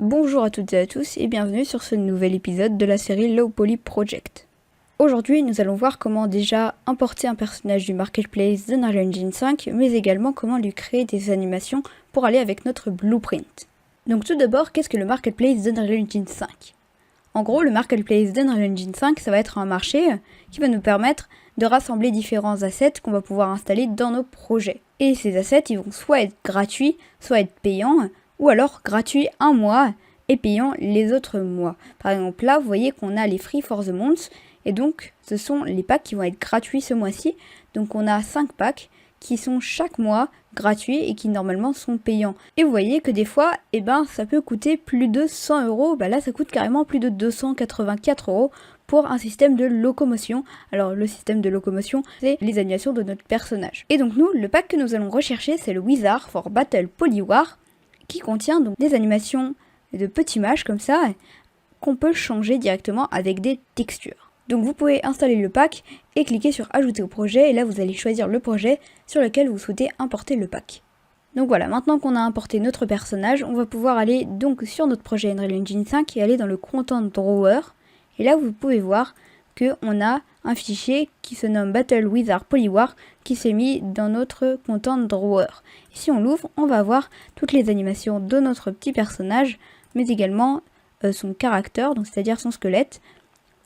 Bonjour à toutes et à tous et bienvenue sur ce nouvel épisode de la série Low Poly Project. Aujourd'hui, nous allons voir comment déjà importer un personnage du marketplace d'Unreal Engine 5, mais également comment lui créer des animations pour aller avec notre blueprint. Donc tout d'abord, qu'est-ce que le marketplace d'Unreal Engine 5 ? En gros, le marketplace d'Unreal Engine 5, ça va être un marché qui va nous permettre de rassembler différents assets qu'on va pouvoir installer dans nos projets. Et ces assets, ils vont soit être gratuits, soit être payants, ou alors gratuits un mois et payants les autres mois. Par exemple, là, vous voyez qu'on a les Free for the Month, et donc ce sont les packs qui vont être gratuits ce mois-ci. Donc on a 5 packs qui sont chaque mois gratuits et qui normalement sont payants. Et vous voyez que des fois, ça peut coûter plus de 100 €. Là, ça coûte carrément plus de 284 € pour un système de locomotion. Alors le système de locomotion, c'est les animations de notre personnage. Et donc nous, le pack que nous allons rechercher, c'est le Wizard for Battle Polywar, qui contient donc des animations de petits mages comme ça, qu'on peut changer directement avec des textures. Donc vous pouvez installer le pack et cliquer sur ajouter au projet, et là vous allez choisir le projet sur lequel vous souhaitez importer le pack. Donc voilà, maintenant qu'on a importé notre personnage, on va pouvoir aller donc sur notre projet Unreal Engine 5 et aller dans le Content Drawer. Et là vous pouvez voir qu'on a un fichier qui se nomme Battle Wizard Polywar qui s'est mis dans notre Content Drawer. Et si on l'ouvre, on va voir toutes les animations de notre petit personnage, mais également son caractère, donc c'est-à-dire son squelette,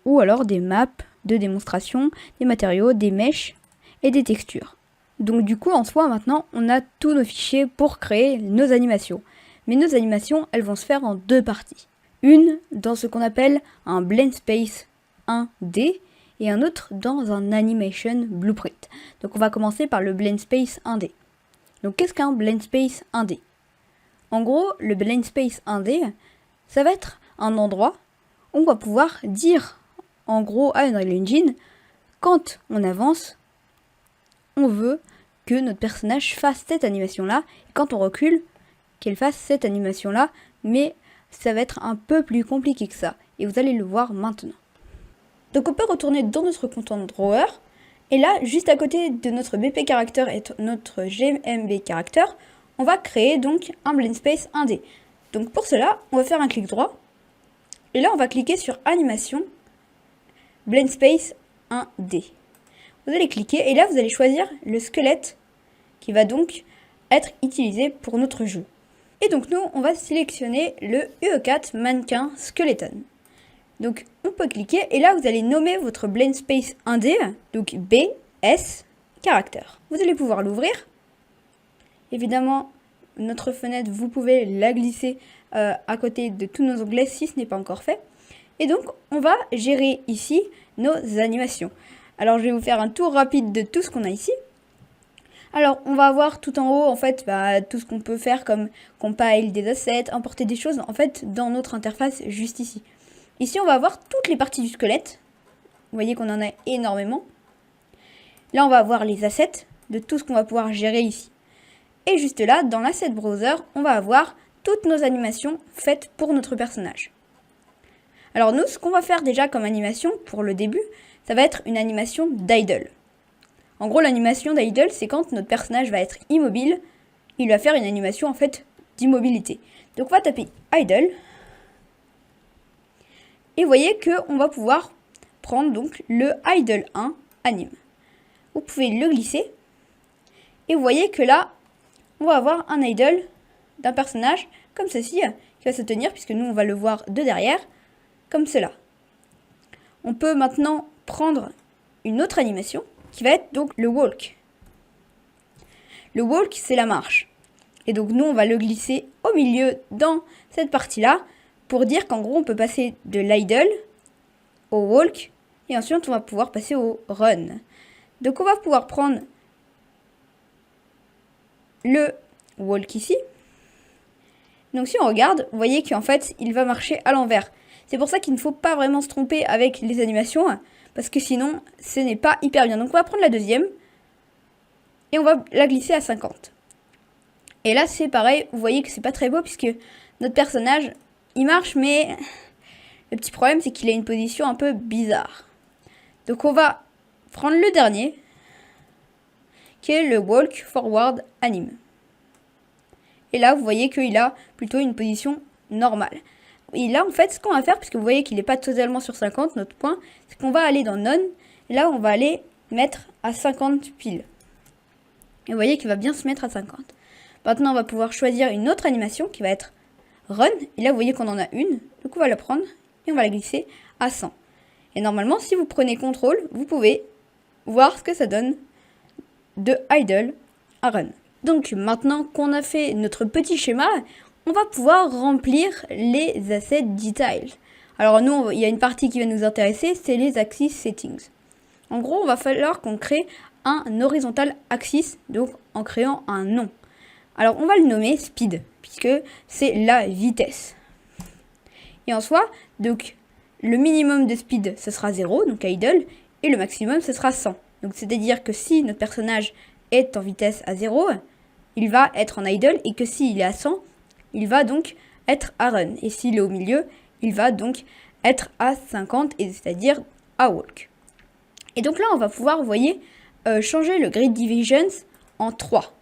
ou alors des maps de démonstration, des matériaux, des mèches et des textures. Donc du coup, en soi, maintenant, on a tous nos fichiers pour créer nos animations. Mais nos animations, elles vont se faire en deux parties. Une dans ce qu'on appelle un Blend Space 1D et un autre dans un Animation Blueprint. Donc on va commencer par le Blend Space 1D. Donc qu'est-ce qu'un Blend Space 1D ? En gros, le Blend Space 1D, ça va être un endroit où on va pouvoir dire en gros à Unreal Engine, quand on avance, on veut que notre personnage fasse cette animation-là, et quand on recule, qu'elle fasse cette animation-là, mais ça va être un peu plus compliqué que ça, et vous allez le voir maintenant. Donc on peut retourner dans notre Content Drawer, et là, juste à côté de notre BP Character et notre GMB Character, on va créer donc un Blend Space 1D. Donc pour cela, on va faire un clic droit, et là on va cliquer sur Animation, Blend Space 1D. Vous allez cliquer et là vous allez choisir le squelette qui va donc être utilisé pour notre jeu. Et donc nous on va sélectionner le UE4 Mannequin Skeleton. Donc on peut cliquer et là vous allez nommer votre Blend Space 1D, donc BS Character. Vous allez pouvoir l'ouvrir. Évidemment notre fenêtre vous pouvez la glisser à côté de tous nos onglets si ce n'est pas encore fait. Et donc, on va gérer ici nos animations. Alors, je vais vous faire un tour rapide de tout ce qu'on a ici. Alors, on va avoir tout en haut, en fait, tout ce qu'on peut faire comme compile des assets, importer des choses, en fait, dans notre interface juste ici. Ici, on va avoir toutes les parties du squelette. Vous voyez qu'on en a énormément. Là, on va avoir les assets de tout ce qu'on va pouvoir gérer ici. Et juste là, dans l'asset browser, on va avoir toutes nos animations faites pour notre personnage. Alors nous, ce qu'on va faire déjà comme animation pour le début, ça va être une animation d'idle. En gros, l'animation d'idle, c'est quand notre personnage va être immobile, il va faire une animation en fait d'immobilité. Donc on va taper idle, et vous voyez qu'on va pouvoir prendre donc le idle 1 anime. Vous pouvez le glisser, et vous voyez que là, on va avoir un idle d'un personnage comme ceci, qui va se tenir, puisque nous on va le voir de derrière, comme cela. On peut maintenant prendre une autre animation qui va être donc le walk. Le walk, c'est la marche. Et donc nous, on va le glisser au milieu dans cette partie-là pour dire qu'en gros, on peut passer de l'idle au walk et ensuite on va pouvoir passer au run. Donc on va pouvoir prendre le walk ici. Donc si on regarde, vous voyez qu'en fait, il va marcher à l'envers. C'est pour ça qu'il ne faut pas vraiment se tromper avec les animations, parce que sinon, ce n'est pas hyper bien. Donc on va prendre la deuxième, et on va la glisser à 50. Et là, c'est pareil, vous voyez que c'est pas très beau, puisque notre personnage, il marche, mais le petit problème, c'est qu'il a une position un peu bizarre. Donc on va prendre le dernier, qui est le Walk Forward Anime. Et là, vous voyez qu'il a plutôt une position normal. Et là, en fait, ce qu'on va faire, puisque vous voyez qu'il n'est pas totalement sur 50, notre point, c'est qu'on va aller dans None. Et là, on va aller mettre à 50 pile. Et vous voyez qu'il va bien se mettre à 50. Maintenant, on va pouvoir choisir une autre animation qui va être Run. Et là, vous voyez qu'on en a une. Donc, on va la prendre et on va la glisser à 100. Et normalement, si vous prenez CTRL, vous pouvez voir ce que ça donne de Idle à Run. Donc, maintenant qu'on a fait notre petit schéma, on va pouvoir remplir les assets details. Alors, nous, il y a une partie qui va nous intéresser, c'est les axis settings. En gros, il va falloir qu'on crée un horizontal axis, donc en créant un nom. Alors, on va le nommer speed, puisque c'est la vitesse. Et en soi, donc, le minimum de speed, ce sera 0, donc idle, et le maximum, ce sera 100. Donc, c'est-à-dire que si notre personnage est en vitesse à 0, il va être en idle, et que s'il est à 100, il va donc être à run. Et s'il est au milieu, il va donc être à 50, et c'est-à-dire à walk. Et donc là, on va pouvoir, vous voyez, changer le grid divisions en 3.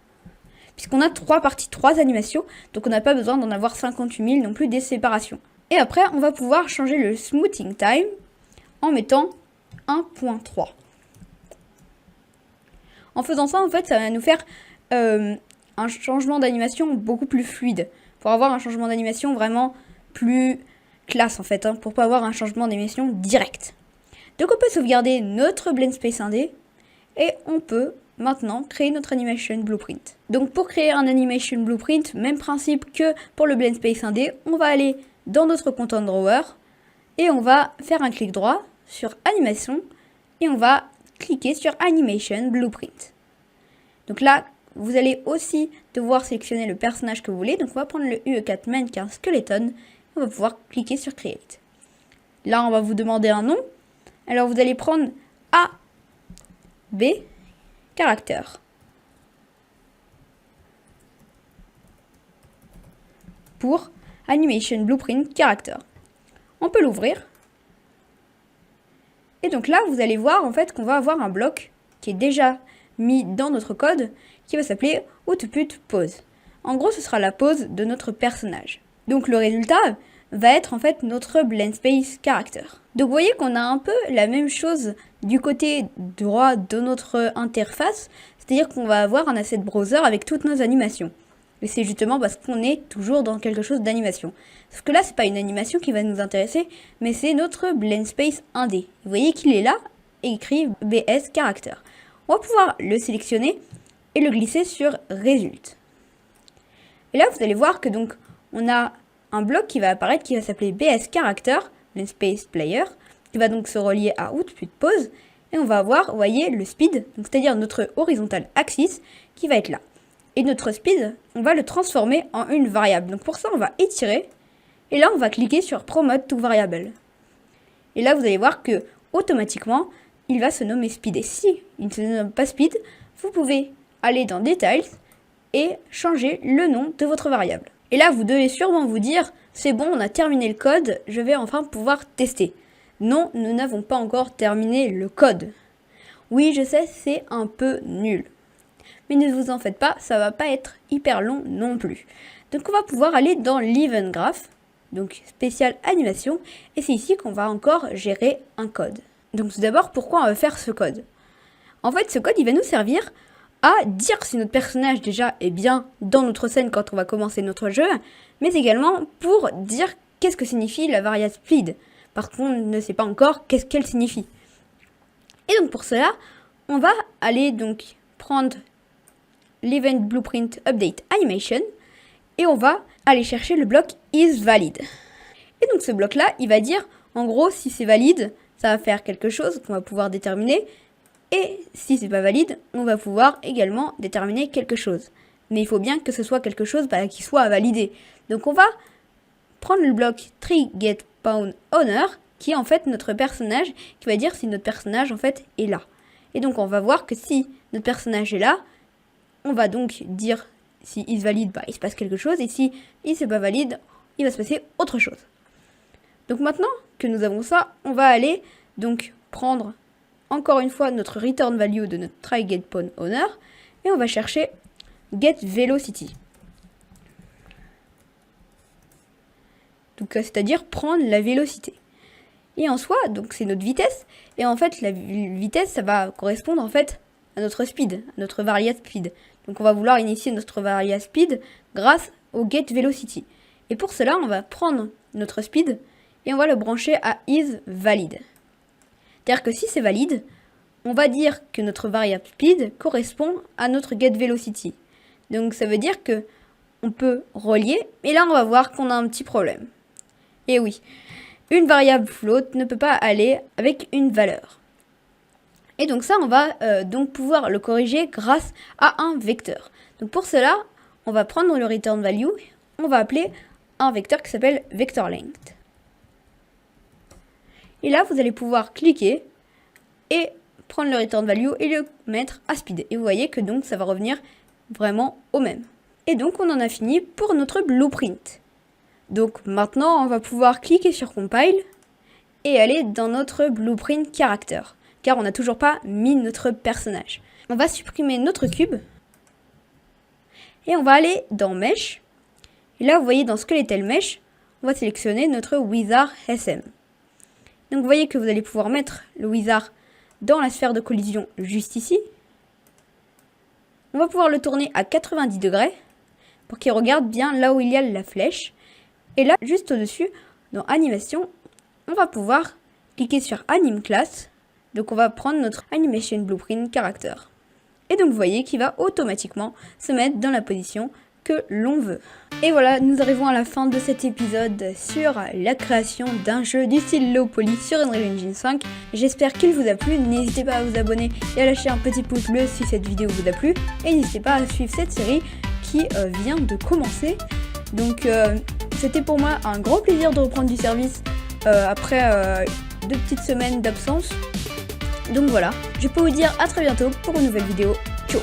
Puisqu'on a 3 parties, 3 animations, donc on n'a pas besoin d'en avoir 58 000 non plus des séparations. Et après, on va pouvoir changer le smoothing time en mettant 1.3. En faisant ça, en fait, ça va nous faire un changement d'animation beaucoup plus fluide. Pour avoir un changement d'animation vraiment plus classe, en fait, hein, pour pas avoir un changement d'animation direct. Donc on peut sauvegarder notre Blend Space 1D et on peut maintenant créer notre Animation Blueprint. Donc pour créer un Animation Blueprint, même principe que pour le Blend Space 1D, on va aller dans notre Content Drawer et on va faire un clic droit sur Animation et on va cliquer sur Animation Blueprint. Donc là, vous allez aussi devoir sélectionner le personnage que vous voulez. Donc on va prendre le UE4 Mannequin Skeleton et on va pouvoir cliquer sur Create. Là, on va vous demander un nom. Alors vous allez prendre A, B, caractère. Pour Animation Blueprint Character. On peut l'ouvrir. Et donc là, vous allez voir en fait qu'on va avoir un bloc qui est déjà mis dans notre code qui va s'appeler Output Pose. En gros, ce sera la pose de notre personnage. Donc le résultat va être en fait notre Blend Space Character. Donc vous voyez qu'on a un peu la même chose du côté droit de notre interface, c'est-à-dire qu'on va avoir un asset browser avec toutes nos animations. Et c'est justement parce qu'on est toujours dans quelque chose d'animation. Sauf que là, c'est pas une animation qui va nous intéresser, mais c'est notre Blend Space 1D. Vous voyez qu'il est là, écrit BS Character. On va pouvoir le sélectionner et le glisser sur Result. Et là, vous allez voir que donc on a un bloc qui va apparaître qui va s'appeler BS Character, Blend Space Player, qui va donc se relier à Output Pose. Et on va avoir, vous voyez, le speed, c'est-à-dire notre horizontal axis, qui va être là. Et notre speed, on va le transformer en une variable. Donc pour ça, on va étirer. Et là, on va cliquer sur Promote to Variable. Et là, vous allez voir que automatiquement, il va se nommer speed. Et si il ne se nomme pas speed, vous pouvez aller dans Details et changer le nom de votre variable. Et là, vous devez sûrement vous dire, c'est bon, on a terminé le code, je vais enfin pouvoir tester. Non, nous n'avons pas encore terminé le code. Oui, je sais, c'est un peu nul. Mais ne vous en faites pas, ça va pas être hyper long non plus. Donc on va pouvoir aller dans l'Event Graph, donc spécial animation, et c'est ici qu'on va encore gérer un code. Donc tout d'abord, pourquoi on va faire ce code? En fait, ce code, il va nous servir à dire si notre personnage déjà est bien dans notre scène quand on va commencer notre jeu, mais également pour dire qu'est-ce que signifie la variable speed, parce qu'on ne sait pas encore qu'est-ce qu'elle signifie. Et donc pour cela, on va aller donc prendre l'Event Blueprint Update Animation et on va aller chercher le bloc isValid. Et donc ce bloc-là, il va dire en gros si c'est valide, ça va faire quelque chose qu'on va pouvoir déterminer. Et si c'est pas valide, on va pouvoir également déterminer quelque chose. Mais il faut bien que ce soit quelque chose qui soit à valider. Donc on va prendre le bloc TreeGetPawnOwner, qui est en fait notre personnage, qui va dire si notre personnage en fait est là. Et donc on va voir que si notre personnage est là, on va donc dire si is valide, il se passe quelque chose. Et si il n'est pas valide, il va se passer autre chose. Donc maintenant que nous avons ça, on va aller donc prendre encore une fois notre return value de notre TreeGetPawnOwner et on va chercher getVelocity. donc c'est-à-dire prendre la vélocité. Et en soi, donc c'est notre vitesse, et en fait la vitesse ça va correspondre en fait à notre speed, à notre variable speed. Donc on va vouloir initier notre variable speed grâce au getVelocity. Et pour cela, on va prendre notre speed et on va le brancher à isValid. C'est-à-dire que si c'est valide, on va dire que notre variable speed correspond à notre getVelocity. Donc ça veut dire que on peut relier, et là on va voir qu'on a un petit problème. Et oui, une variable float ne peut pas aller avec une valeur. Et donc ça, on va donc pouvoir le corriger grâce à un vecteur. Donc pour cela, on va prendre le return value, on va appeler un vecteur qui s'appelle vectorLength. Et là, vous allez pouvoir cliquer et prendre le return value et le mettre à speed. Et vous voyez que donc ça va revenir vraiment au même. Et donc on en a fini pour notre blueprint. Donc maintenant, on va pouvoir cliquer sur compile et aller dans notre blueprint character, car on n'a toujours pas mis notre personnage. On va supprimer notre cube et on va aller dans Mesh. Et là, vous voyez dans Skeletal Mesh, on va sélectionner notre Wizard SM. Donc vous voyez que vous allez pouvoir mettre le Wizard dans la sphère de collision juste ici. On va pouvoir le tourner à 90 degrés pour qu'il regarde bien là où il y a la flèche. Et là, juste au-dessus, dans Animation, on va pouvoir cliquer sur Anim Class. Donc on va prendre notre Animation Blueprint Character. Et donc vous voyez qu'il va automatiquement se mettre dans la position que l'on veut. Et voilà, nous arrivons à la fin de cet épisode sur la création d'un jeu du style Low Poly sur Unreal Engine 5. J'espère qu'il vous a plu, n'hésitez pas à vous abonner et à lâcher un petit pouce bleu si cette vidéo vous a plu. Et n'hésitez pas à suivre cette série qui vient de commencer. Donc c'était pour moi un grand plaisir de reprendre du service après 2 petites semaines d'absence. Donc voilà, je peux vous dire à très bientôt pour une nouvelle vidéo. Ciao.